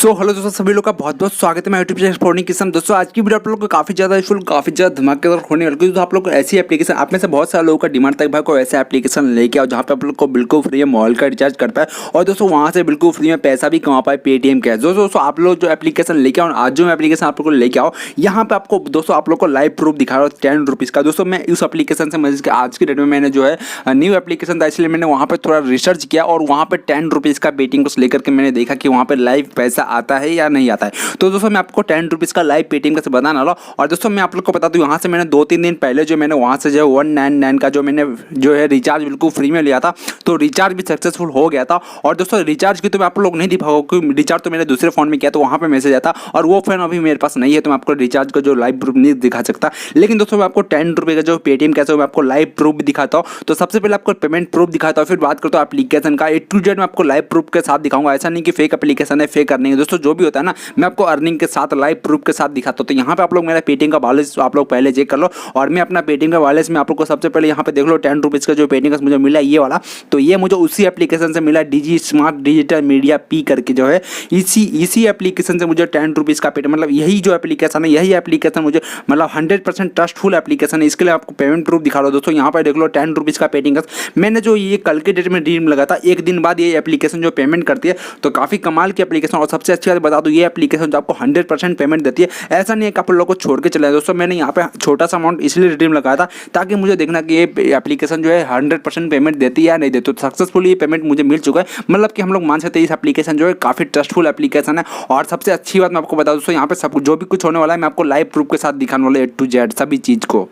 Hello दोस्तों, सभी लोग का बहुत बहुत स्वागत है मैं यूट्यूब चैनल फोर्निंग किस्म। दोस्तों आज की वीडियो आप लोगों को काफ़ी ज़्यादा यूजफुल, काफ़ी ज़्यादा धमाकेदार होने वाली है। तो आप लोग को ऐसी एप्लीकेशन, आप में से बहुत सारे लोगों का डिमांड था भाई को ऐसे एप्लीकेशन लेके आओ जहाँ पे आप लोग को बिल्कुल फ्री में मोबाइल का रिचार्ज कर पाए और दोस्तों वहाँ से बिल्कुल फ्री में पैसा भी कमा पाए पेटीएम कैश। दोस्तों आप लोग जो एप्लीकेशन लेके आओ, आज जो एप्लीकेशन आप लोग को लेके आओ, यहाँ पे आपको दोस्तों आप लोग को लाइव प्रूफ दिखा रहा हूँ 10 रुपीज़ का। दोस्तों मैं उस एप्लीकेशन से मजे आज की डेट में मैंने जो है न्यू एप्लीकेशन था, इसलिए मैंने वहाँ पर थोड़ा रिसर्च किया और वहाँ पर 10 रुपीज़ का पेटीएम को लेकर के मैंने देखा कि वहाँ पर लाइव पैसा आता है या नहीं आता है। तो दोस्तों मैं आपको 10 रुपीज़ का लाइव पेटीएम का बताने वाला हूं। और दोस्तों मैं आप लोग को बता दूं, यहाँ से मैंने 2-3 दिन पहले जो मैंने वहाँ से जो 199 का जो मैंने जो है रिचार्ज बिल्कुल फ्री में लिया था, तो रिचार्ज भी सक्सेसफुल हो गया था। और दोस्तों रिचार्ज की तो मैं आप लोग नहीं दिखाऊंगा क्योंकि रिचार्ज तो मैंने दूसरे फोन में किया, तो वहाँ पर मैसेज आया था और वो फोन अभी मेरे पास नहीं है, तो मैं आपको रिचार्ज का जो लाइव प्रूफ नहीं दिखा सकता। लेकिन दोस्तों मैं आपको 10 रुपये का जो पेटीएम कैसे हो मैं आपको लाइव प्रूफ भी दिखाता हूँ। तो सबसे पहले आपको पेमेंट प्रूफ दिखाता हूँ, फिर बात करता हूँ एप्लीकेशन का A to Z मैं आपको लाइव प्रूफ के साथ दिखाऊंगा। ऐसा नहीं कि फेक एप्लीकेशन है, फेक अर्निंग है। दोस्तों जो भी होता है ना, मैं आपको अर्निंग के साथ लाइव प्रूफ के साथ दिखाता हूं। तो यहाँ पे आप लोग मेरा पेटीएम का बैलेंस आप लोग पहले चेक कर लो और मैं अपना पेटीएम का बैलेंस में आप लोग को सबसे पहले यहाँ पे देख लो 10 रुपीज़ का जो पेटीएम का मुझे मिला ये वाला, तो ये मुझे उसी एप्लीकेशन से मिला, DG smart digital media P करके जो है इसी एप्लीकेशन से मुझे 10 रुपीज़ का पेटीएम, मतलब यही जो एप्लीकेशन है, यही एप्लीकेशन मुझे मतलब 100% ट्रस्टफुल एप्लीकेशन है। इसके लिए आपको पेमेंट प्रूफ दिखा रहा हूँ। दोस्तों यहाँ पर देख लो 10 रुपीज़ का पेटीएम मैंने जो ये कल के डेट में ड्रीम लगा था, एक दिन बाद ये एप्लीकेशन जो पेमेंट करती है, तो काफ़ी कमाल की एप्लीकेशन। और सबसे अच्छी बात बता दूँ, ये एप्लीकेशन जो आपको 100% पेमेंट देती है, ऐसा नहीं है कि आप लोगों को छोड़ के चला जाए। दोस्तों मैंने यहाँ पे छोटा सा अमाउंट इसलिए रिडीम लगाया था ताकि मुझे देखना कि ये एप्लीकेशन जो है 100% पेमेंट देती है या नहीं देती। तो सक्सेसफुली ये पेमेंट मुझे मिल चुका है, मतलब कि हम लोग मान सकते हैं इस एप्लीकेशन जो है काफ़ी ट्रस्टफुल एप्लीकेशन है। और सबसे अच्छी बात मैं आपको बता दूँ दोस्तों, यहाँ पे सब जो भी कुछ होने वाला है मैं आपको लाइव प्रूफ के साथ दिखाने वाला है A to Z सभी चीज़ को।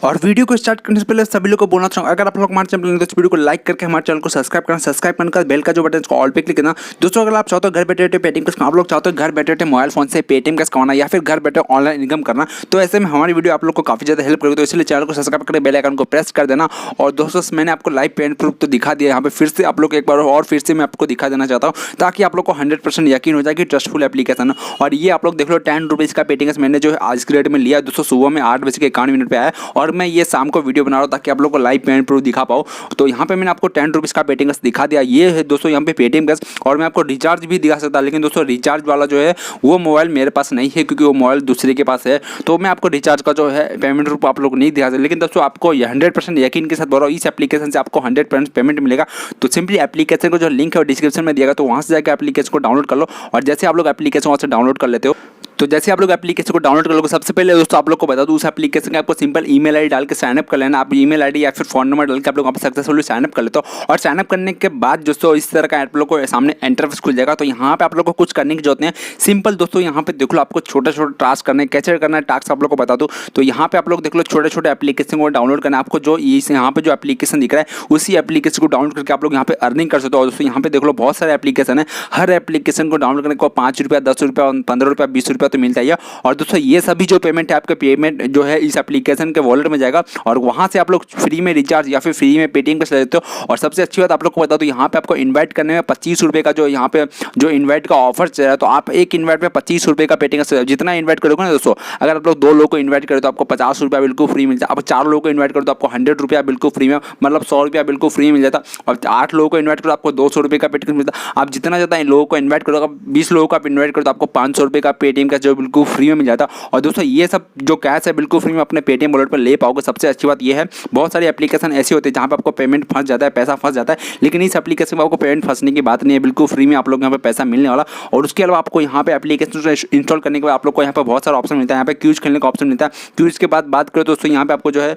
और वीडियो को स्टार्ट करने से पहले सभी लोग को बोलना चाहूँगा, अगर आप लोग हमारे चैनल तो इस वीडियो को लाइक करके हमारे चैनल को सब्सक्राइब करना, सब्सक्राइब करने का बेल का जो बटन इसको ऑल पे क्लिक करना। दोस्तों अगर आप चाहते हो घर बैठे बैठे पेटीएम का, आप लोग चाहते हो घर बैठे बैठे मोबाइल फोन से पेटीएम का कमाना या फिर घर बैठे ऑनलाइन इनकम करना, तो ऐसे में हमारी वीडियो आप लोग को काफ़ी ज़्यादा हेल्प करेगी। तो इसलिए चैनल को सब्सक्राइब करके बेल आइकन को प्रेस कर देना। और दोस्तों मैंने आपको लाइव पेमेंट प्रूफ तो दिखा दिया, यहाँ पे फिर से आप लोग एक बार और फिर से मैं आपको दिखा देना चाहता हूँ ताकि आप लोग को 100% यकीन हो जाए कि ट्रस्टफुल एप्लीकेशन है। और ये आप लोग देख लो 10 रुपीज़ का पेटीएम मैंने जो है आज की डेट में लिया। दोस्तों सुबह में 8:51 पे आया और मैं ये शाम को वीडियो बना रहा हूँ ताकि आप लोग को लाइव पेमेंट प्रूफ दिखा पाओ। तो यहाँ पे मैंने आपको 10 रुपीज़ का पेटीएम दिखा दिया, ये है दोस्तों यहाँ पे पेटीएम कैश। और मैं आपको रिचार्ज भी दिखा सकता, लेकिन दोस्तों रिचार्ज वाला जो है वो मोबाइल मेरे पास नहीं है क्योंकि वो मोबाइल दूसरे के पास है, तो मैं आपको रिचार्ज का जो है पेमेंट प्रूफ आप लोग नहीं दिखा सकते। लेकिन दोस्तों आपको 100% यकीन के साथ बोल रहा हूँ, इस एप्लीकेशन से आपको 100% पेमेंट मिलेगा। तो सिंपली एप्लीकेशन को जो लिंक है वो डिस्क्रिप्शन में दिएगा, तो वहाँ से जाकर एप्लीकेशन को डाउनलोड कर लो। और जैसे आप लोग एप्लीकेशन वहाँ से डाउनलोड कर लेते हो, तो जैसे आप लोग एप्लीकेशन को डाउनलोड कर लोगे, सबसे पहले दोस्तों आप लोग को बता दूं उस एप्लीकेशन का आपको सिंपल ईमेल आईडी डाल के साइनअप कर लेना। आप ईमेल आईडी या फिर फोन नंबर डाल के आप लोग वहाँ पर सक्सेसफुली साइनअप कर लेते हो। और साइनअप करने के बाद दोस्तों इस तरह का आप लोग को सामने इंटरफेस खुल जाएगा। तो यहाँ पे आप लोग को कुछ करने की जरूरत नहीं है, सिंपल दोस्तों यहाँ पे देख लो आपको छोटे छोटे टास्क करने, कैसे करना है टास्क आप लोग को बता दूँ। तो यहाँ पे आप लोग देख लो छोटे छोटे एप्लीकेशन को डाउनलोड करना है आपको, जो यहाँ पे जो एप्लीकेशन दिख रहा है उसी एप्लीकेशन को डाउनलोड करके आप लोग यहाँ पे अर्निंग कर सकते हो। दोस्तों यहाँ पे देख लो बहुत सारे एप्लीकेशन है, हर एप्लीकेशन को डाउनलोड करने को 5 रुपया, 10 रुपया, 15 रुपया, 20 रुपया तो मिलता है। और दोस्तों ये सभी जो पेमेंट है आपके पेमेंट जो है इस एप्लीकेशन के वॉलेट में जाएगा और वहाँ से आप लोग फ्री में रिचार्ज या फिर फ्री में पेटीएम कर लेते हो। और सबसे अच्छी बात आप लोग को बता दो, यहाँ पे आपको इन्वाइट करने में 25 रुपये का जो यहाँ पे जो इन्वाइट का ऑफर चल रहा है, तो आप एक इन्वाइट में 25 रुपये का पेटीएम कर, जितना इन्वाइट करोगे ना दोस्तों, अगर आप लोग 2 लोगों को इन्वाइट करें तो आपको 50 रुपया बिल्कुल फ्री मिल जाता है। आप 4 लोगों को इन्वाइट करो तो आपको 100 रुपया बिल्कुल फ्री में, मतलब 100 रुपया बिल्कुल फ्री मिल जाता। और 8 लोगों को इन्वाइट करो आपको 200 रुपये का पेटीएम मिलता। आप जितना ज़्यादा इन लोगों को इन्वाइट करोगे, 20 लोगों को आप इन्वाइट करो तो आपको 500 रुपये का पेटीएम का जो बिल्कुल फ्री में मिल जाता। और दोस्तों ये सब जो कैश है बिल्कुल फ्री में अपने पेटीएम वॉलेट पर ले पाओगे। सबसे अच्छी बात यह है, बहुत सारी एप्लीकेशन ऐसी होती है जहाँ पे आपको पेमेंट फंस जाता है, पैसा फंस जाता है, लेकिन इस एप्लीकेशन में आपको पेमेंट फंसने की बात नहीं है, बिल्कुल फ्री में आप लोग यहाँ पे पैसा मिलने वाला। और उसके अलावा आपको यहाँ पे एप्लीकेशन इंस्टॉल करने के बाद आप लोग को यहाँ पे बहुत सारा ऑप्शन मिलता है। यहाँ पे क्यूज खेलने का ऑप्शन मिलता है। क्यूज के बाद बात करें दोस्तों, यहाँ पे आपको जो है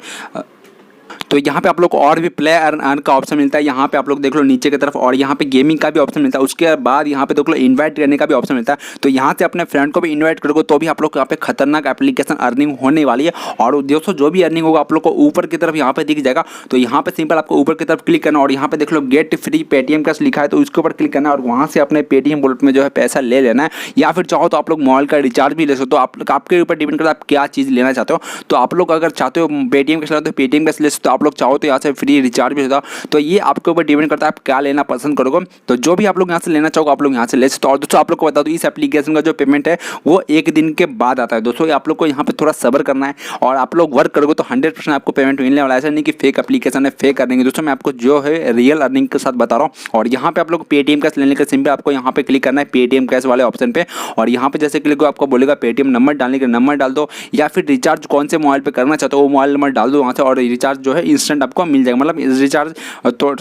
तो यहाँ पे आप लोग को और भी प्ले अर्न का ऑप्शन मिलता है। यहाँ पे आप लोग देख लो नीचे की तरफ, और यहाँ पे गेमिंग का भी ऑप्शन मिलता है। उसके बाद यहाँ पे देख लो इनवाइट करने का भी ऑप्शन मिलता है। तो यहाँ से अपने फ्रेंड को भी इनवाइट करोगे तो भी आप लोग को यहाँ पे खतरनाक एप्लीकेशन अर्निंग होने वाली है। और दोस्तों जो भी अर्निंग होगा आप लोग को ऊपर की तरफ यहाँ पे दिख जाएगा। तो यहाँ पे सिंपल आपको ऊपर की तरफ क्लिक करना और यहाँ पे देख लो गेट फ्री पेटीएम कैश लिखा है, तो उसके ऊपर क्लिक करना और वहाँ से अपने पेटीएम वॉलेट में जो है पैसा ले लेना है। या फिर चाहो तो आप लोग मोबाइल का रिचार्ज भी ले सकते हो। आप आपके ऊपर डिपेंड करता है आप क्या चीज़ लेना चाहते हो। तो आप लोग अगर चाहते हो पेटीएम कैश तो पेटीएम कैश ले सकते हो। आप लोग चाहो तो यहाँ से फ्री रिचार्ज भी होता है। तो ये आपके ऊपर डिपेंड करता है आप क्या लेना पसंद करोगे। तो जो भी आप लोग यहाँ से लेना चाहोगे आप लोग यहाँ से ले सकते हो। और दोस्तों आप लोग को बता दो इस एप्लीकेशन का जो पेमेंट है वो 1 दिन के बाद आता है दोस्तों। आप लोग को यहाँ पे थोड़ा सब्र करना है और आप लोग वर्क करोगे तो 100% आपको पेमेंट मिलने वाला है। ऐसा नहीं कि फेक एप्लीकेशन है फेक अर्निंग दोस्तों, मैं आपको जो है रियल अर्निंग के साथ बता रहा हूँ। और यहाँ पे आप लोग पेटीएम कैश लेने के सिंपल आपको यहाँ पे क्लिक करना है पेटीएम कैश वाले ऑप्शन पे। और यहाँ पे जैसे क्लिक हो आपको बोलेगा पेटीएम नंबर डालने के नंबर डाल दो या फिर रिचार्ज कौन से मोबाइल पे करना चाहते हो वो मोबाइल नंबर डाल दो वहाँ से और रिचार्ज जो है इंस्टेंट आपको मिल जाएगा। मतलब रिचार्ज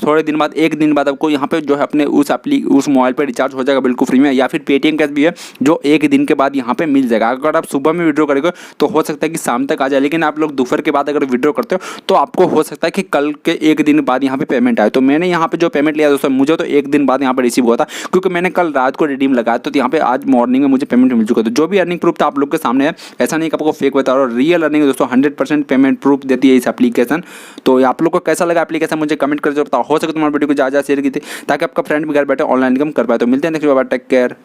थोड़े दिन बाद 1 दिन बाद आपको यहाँ पे जो है अपने उस मोबाइल पर रिचार्ज हो जाएगा बिल्कुल फ्री में। या फिर पेटीएम कैश भी है जो 1 दिन के बाद यहाँ पे मिल जाएगा। अगर आप सुबह में विड्रॉ करोगे तो हो सकता है कि शाम तक आ जाए, लेकिन आप लोग दोपहर के बाद अगर विड्रॉ करते हो तो आपको हो सकता है कि कल के 1 दिन बाद यहाँ पे पेमेंट आए। तो मैंने यहाँ पे जो पेमेंट लिया दोस्तों मुझे तो 1 दिन बाद यहाँ पे रिसीव हुआ था क्योंकि मैंने कल रात को रिडीम लगाया तो यहाँ पे आज मॉर्निंग में मुझे पेमेंट मिल चुका था। जो भी अर्निंग प्रूफ था आप लोग के सामने है, ऐसा नहीं कि आपको फेक बता रहा हूँ, रियल अर्निंग दोस्तों 100% पेमेंट प्रूफ देती है इस एप्लीकेशन। तो आप लोग को कैसा लगा एप्लीकेशन मुझे कमेंट करके बताओ। हो सके तुम्हारे वीडियो को ज़्यादा शेयर की थी ताकि आपका फ्रेंड भी घर बैठे ऑनलाइन इनकम कर पाए। तो मिलते हैं नेक्स्ट बार, टेक केयर।